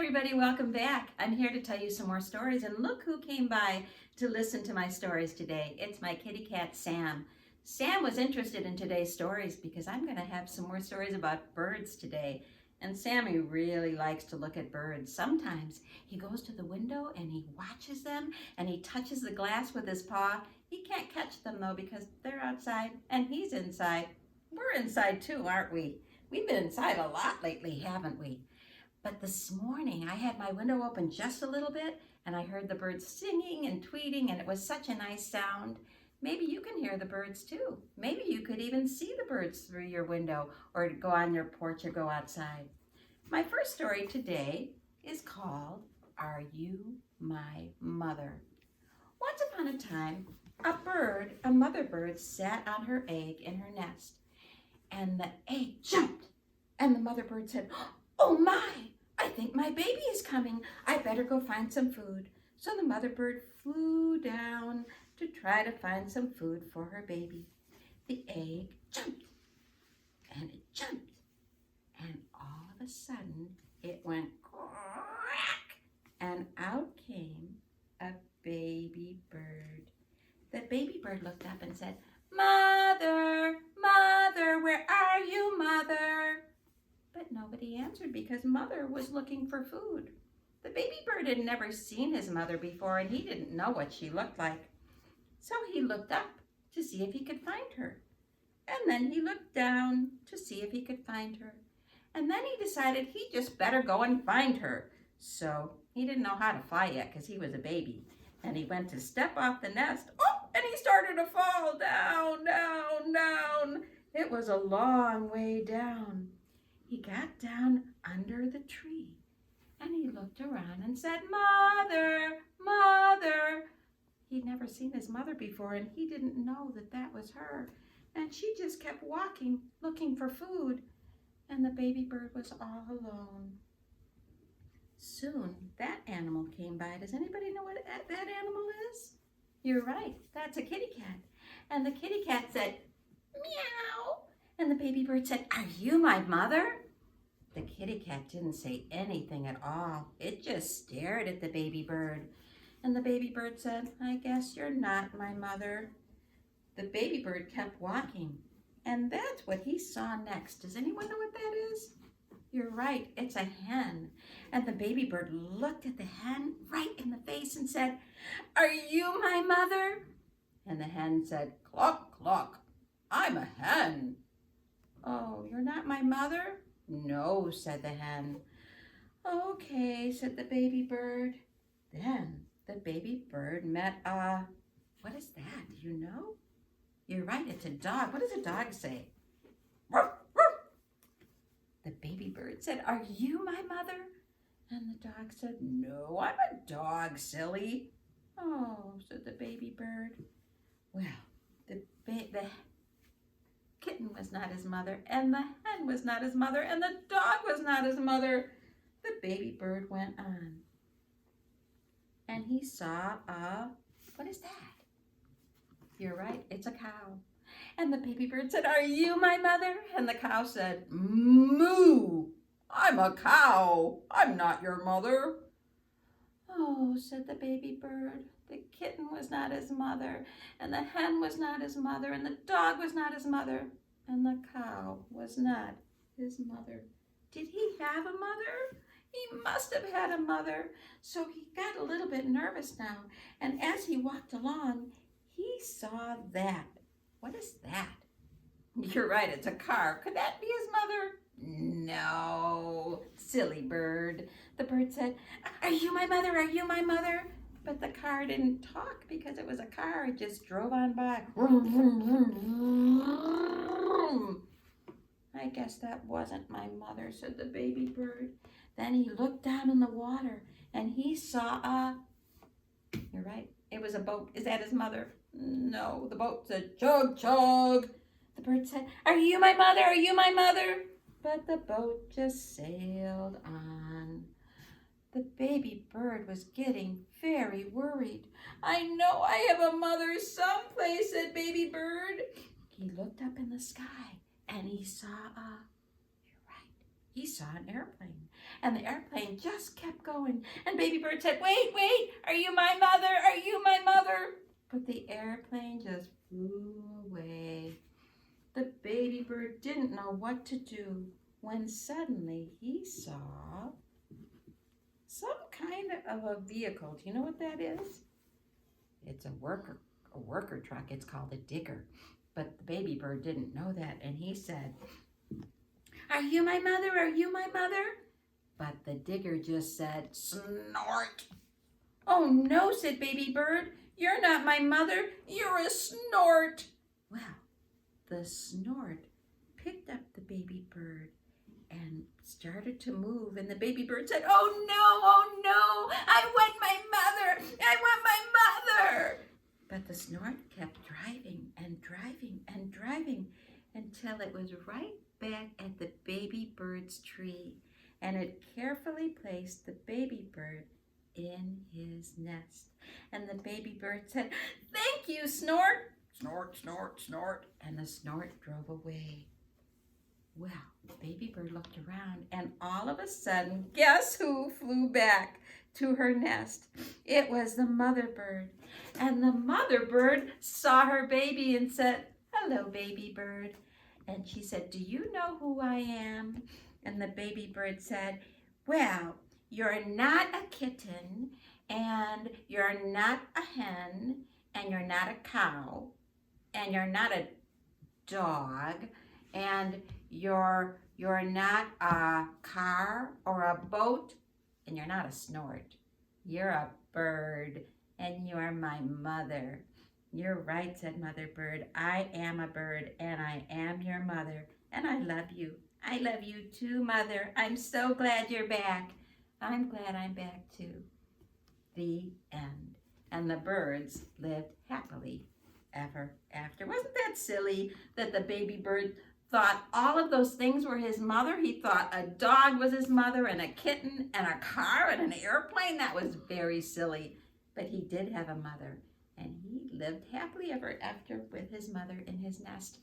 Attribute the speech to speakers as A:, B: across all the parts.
A: everybody, welcome back. I'm here to tell you some more stories, and look who came by to listen to my stories today. It's my kitty cat, Sam. Sam was interested in today's stories because I'm going to have some more stories about birds today. And Sammy really likes to look at birds. Sometimes he goes to the window and he watches them and he touches the glass with his paw. He can't catch them though because they're outside and he's inside. We're inside too, aren't we? We've been inside a lot lately, haven't we? But this morning I had my window open just a little bit and I heard the birds singing and tweeting, and it was such a nice sound. Maybe you can hear the birds too. Maybe you could even see the birds through your window or go on your porch or go outside. My first story today is called, Are You My Mother? Once upon a time, a mother bird sat on her egg in her nest, and the egg jumped, and the mother bird said, "Oh my, I think my baby is coming. I better go find some food." So the mother bird flew down to try to find some food for her baby. The egg jumped, and it jumped, and all of a sudden it went crack, and out came a baby bird. The baby bird looked up and said, "Mother, mother, where are you, mother?" But nobody answered because mother was looking for food. The baby bird had never seen his mother before, and he didn't know what she looked like. So he looked up to see if he could find her. And then he looked down to see if he could find her. And then he decided he just better go and find her. So he didn't know how to fly yet because he was a baby. And he went to step off the nest. Oh, and he started to fall down, down, down. It was a long way down. He got down under the tree and he looked around and said, "Mother, mother." He'd never seen his mother before and he didn't know that that was her. And she just kept walking, looking for food. And the baby bird was all alone. Soon that animal came by. Does anybody know what that animal is? You're right, that's a kitty cat. And the kitty cat said, "Meow." And the baby bird said, "Are you my mother?" The kitty cat didn't say anything at all. It just stared at the baby bird. And the baby bird said, "I guess you're not my mother." The baby bird kept walking. And that's what he saw next. Does anyone know what that is? You're right, it's a hen. And the baby bird looked at the hen right in the face and said, "Are you my mother?" And the hen said, "Cluck, cluck, I'm a hen." "Oh, you're not my mother?" "No," said the hen. "Okay," said the baby bird. Then the baby bird met what is that? Do you know? You're right, it's a dog. What does a dog say? "Ruff, ruff." The baby bird said, "Are you my mother?" And the dog said, "No, I'm a dog, silly." "Oh," said the baby bird. Well, the kitten was not his mother, and the hen was not his mother, and the dog was not his mother. The baby bird went on. And he saw what is that? You're right, it's a cow. And the baby bird said, "Are you my mother?" And the cow said, "Moo, I'm a cow. I'm not your mother." "Oh," said the baby bird. The kitten was not his mother, and the hen was not his mother, and the dog was not his mother, and the cow was not his mother. Did he have a mother? He must have had a mother. So he got a little bit nervous now, and as he walked along, he saw that. What is that? You're right, it's a car. Could that be his mother? No, silly bird. The bird said, "Are you my mother? Are you my mother?" But the car didn't talk because it was a car. It just drove on by. Vroom, vroom, vroom, vroom. "I guess that wasn't my mother," said the baby bird. Then he looked down in the water and he saw you're right, it was a boat. Is that his mother? No, the boat said, "Chug, chug." The bird said, "Are you my mother? Are you my mother?" But the boat just sailed on. The baby bird was getting very worried. "I know I have a mother someplace," said baby bird. He looked up in the sky and he saw you're right, he saw an airplane. And the airplane just kept going. And baby bird said, wait, wait, are you my mother? Are you my mother? But the airplane just flew away. The baby bird didn't know what to do when suddenly he saw some kind of a vehicle. Do you know what that is? It's a worker truck. It's called a digger. But the baby bird didn't know that, and he said, are you my mother? Are you my mother? But the digger just said, snort. Oh no, said baby bird. You're not my mother. You're a snort. Well, the snort picked up the baby bird and started to move, and the baby bird said, oh no, I want my mother. I want my mother. But the snort kept driving and driving and driving until it was right back at the baby bird's tree, and it carefully placed the baby bird in his nest. And the baby bird said, thank you, Snort. Snort, snort, snort. And the snort drove away. Well, the baby bird looked around, and all of a sudden, guess who flew back to her nest? It was the mother bird. And the mother bird saw her baby and said, hello, baby bird. And she said, do you know who I am? And the baby bird said, well, you're not a kitten, and you're not a hen, and you're not a cow, and you're not a dog, and you're not a car or a boat, and you're not a snort. You're a bird, and you're my mother. You're right, said Mother Bird. I am a bird, and I am your mother, and I love you. I love you too, Mother. I'm so glad you're back. I'm glad I'm back too. The end. And the birds lived happily ever after. Wasn't that silly that the baby bird thought all of those things were his mother? He thought a dog was his mother, and a kitten, and a car, and an airplane. That was very silly. But he did have a mother, and he lived happily ever after with his mother in his nest.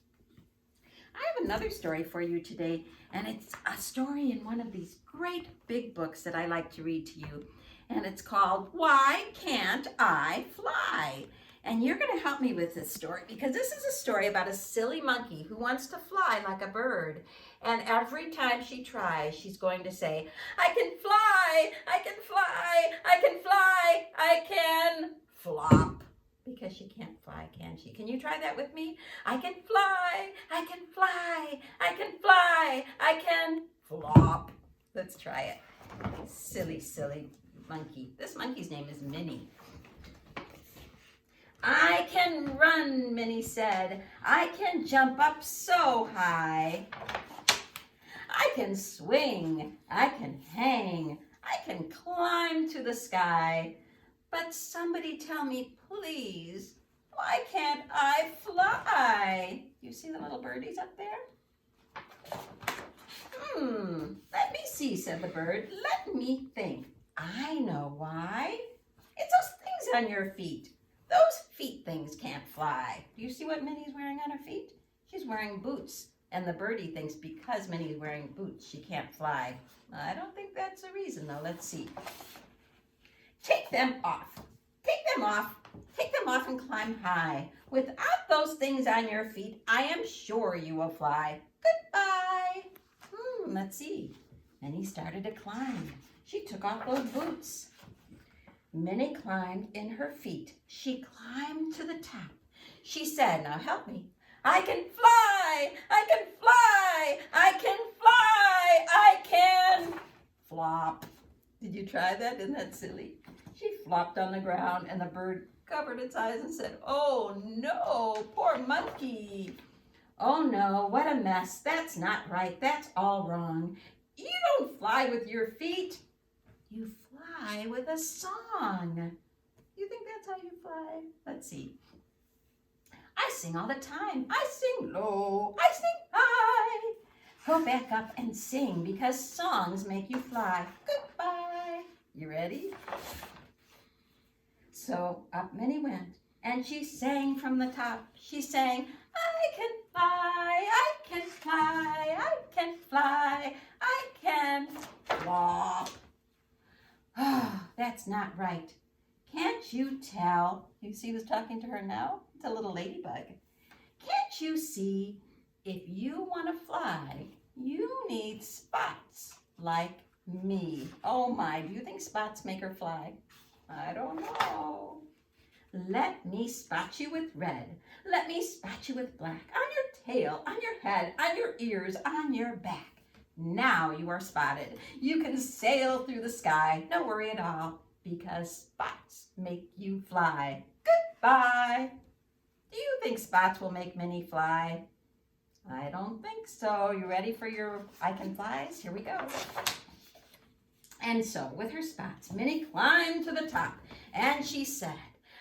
A: I have another story for you today, and it's a story in one of these great big books that I like to read to you, and it's called Why Can't I Fly? And you're going to help me with this story, because this is a story about a silly monkey who wants to fly like a bird. And every time she tries, she's going to say, I can fly, I can fly, I can fly, I can flop. Because she can't fly, can she? Can you try that with me? I can fly, I can fly, I can fly, I can flop. Let's try it. Silly, silly monkey. This monkey's name is Minnie. I can run, Minnie said. I can jump up so high. I can swing, I can hang, I can climb to the sky. But somebody tell me, please, why can't I fly? You see the little birdies up there? Let me see, said the bird. Let me think. I know why. It's those things on your feet. Those feet things can't fly. Do you see what Minnie's wearing on her feet? She's wearing boots. And the birdie thinks because Minnie's wearing boots, she can't fly. I don't think that's a reason, though. Let's see. Take them off. Take them off. Take them off and climb high. Without those things on your feet, I am sure you will fly. Goodbye. Let's see. Minnie started to climb. She took off those boots. Minnie climbed in her feet. She climbed to the top. She said, now help me. I can fly. I can fly. I can fly. I can flop. Did you try that? Isn't that silly? She flopped on the ground, and the bird covered its eyes and said, oh no, poor monkey. Oh no, what a mess. That's not right. That's all wrong. You don't fly with your feet. You fly with a song. You think that's how you fly? Let's see. I sing all the time. I sing low. I sing high. Go back up and sing, because songs make you fly. Goodbye. You ready? So up Minnie went, and she sang from the top. She sang, I can fly, I can fly, I can fly, I can flop. Oh, that's not right. Can't you tell? You see who's talking to her now? It's a little ladybug. Can't you see? If you want to fly, you need spots like me. Oh my, do you think spots make her fly? I don't know. Let me spot you with red. Let me spot you with black. On your tail, on your head, on your ears, on your back. Now you are spotted. You can sail through the sky. No worry at all, because spots make you fly. Goodbye. Do you think spots will make Minnie fly? I don't think so. You ready for your I can flies? Here we go. And so with her spots, Minnie climbed to the top and she said,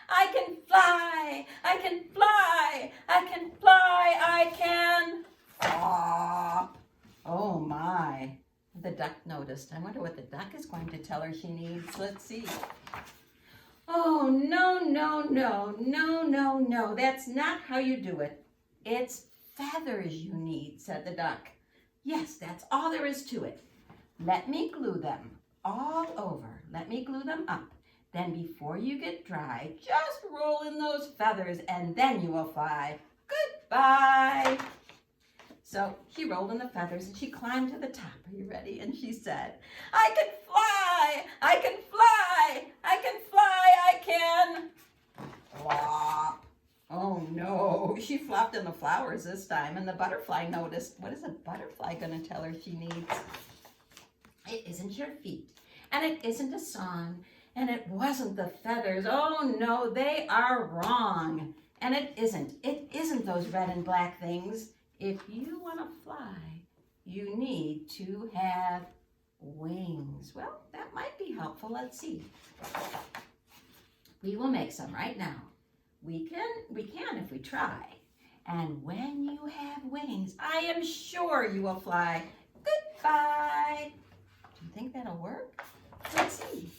A: I can fly, I can fly, I can fly, I can flop. Oh my, the duck noticed. I wonder what the duck is going to tell her she needs. Let's see. Oh, no, no, no, no, no, no. That's not how you do it. It's feathers you need, said the duck. Yes, that's all there is to it. Let me glue them all over. Let me glue them up. Then before you get dry, just roll in those feathers and then you will fly. Goodbye. So she rolled in the feathers and she climbed to the top. Are you ready? And she said, I can fly, I can fly, I can fly, I can flop. Oh no, she flopped in the flowers this time and the butterfly noticed. What is a butterfly going to tell her she needs? It isn't your feet and it isn't a song and it wasn't the feathers. Oh no, they are wrong. And it isn't those red and black things. If you want to fly, you need to have wings. Well, that might be helpful. Let's see. We will make some right now. We can if we try. And when you have wings, I am sure you will fly. Goodbye. Do you think that'll work? Let's see.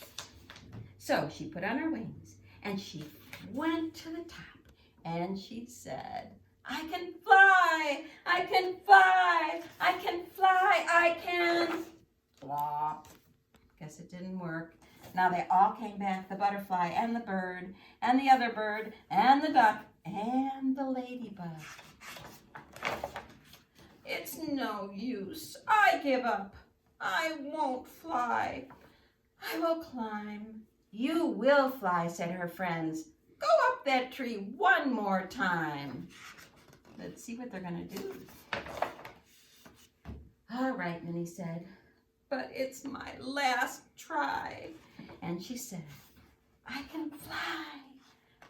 A: So she put on her wings and she went to the top and she said, I can fly, I can fly, I can fly, I can flop. Guess it didn't work. Now they all came back, the butterfly and the bird and the other bird and the duck and the ladybug. It's no use. I give up. I won't fly. I will climb. You will fly, said her friends. Go up that tree one more time. Let's see what they're going to do. All right, Minnie said, but it's my last try. And she said, I can fly.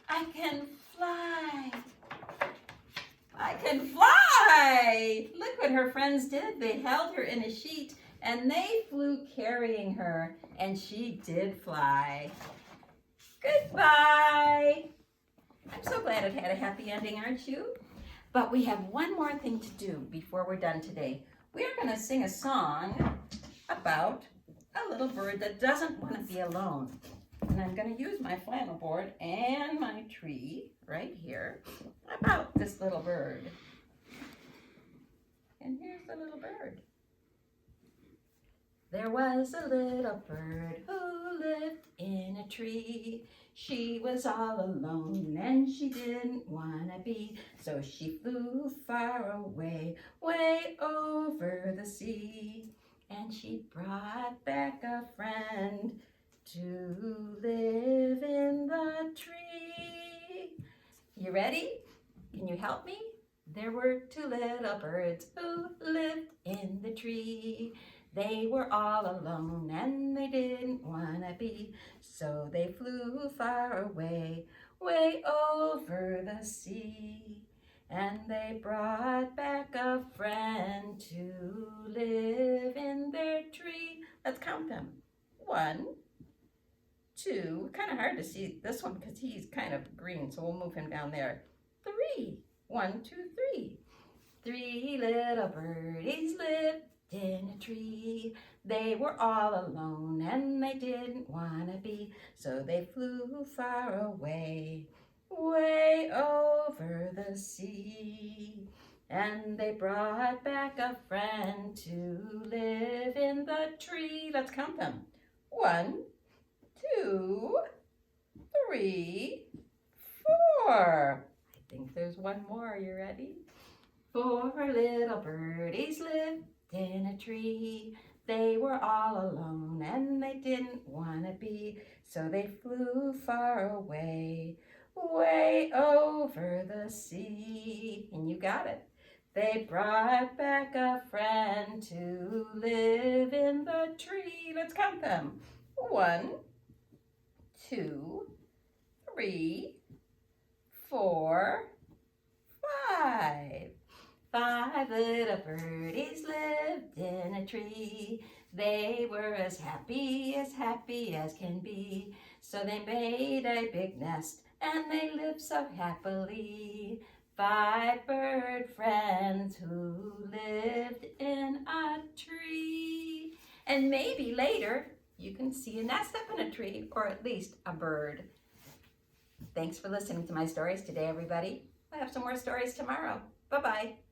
A: I can fly. I can fly. Look what her friends did. They held her in a sheet and they flew carrying her and she did fly. Goodbye. I'm so glad it had a happy ending, aren't you? But we have one more thing to do before we're done today. We're going to sing a song about a little bird that doesn't want to be alone. And I'm going to use my flannel board and my tree right here about this little bird. And here's the little bird. There was a little bird who lived in a tree. She was all alone and she didn't want to be. So she flew far away, way over the sea. And she brought back a friend to live in the tree. You ready? Can you help me? There were two little birds who lived in the tree. They were all alone and they didn't want to be, so they flew far away, way over the sea. And they brought back a friend to live in their tree. Let's count them. 1, 2, kind of hard to see this one because he's kind of green, so we'll move him down there. 3, 1, 2, 3. 3 little birdies lived in a tree. They were all alone and they didn't want to be, so they flew far away, way over the sea. And they brought back a friend to live in the tree. Let's count them. 1, 2, 3, 4. I think there's one more. Are you ready? 4 little birdies lived in a tree. They were all alone and they didn't want to be, so they flew far away, way over the sea. And you got it. They brought back a friend to live in the tree. Let's count them. 1, 2, 3, 4, 5. 5 little birdies lived in a tree. They were as happy as can be. So they made a big nest and they lived so happily. 5 bird friends who lived in a tree. And maybe later you can see a nest up in a tree, or at least a bird. Thanks for listening to my stories today, everybody. I'll have some more stories tomorrow. Bye-bye.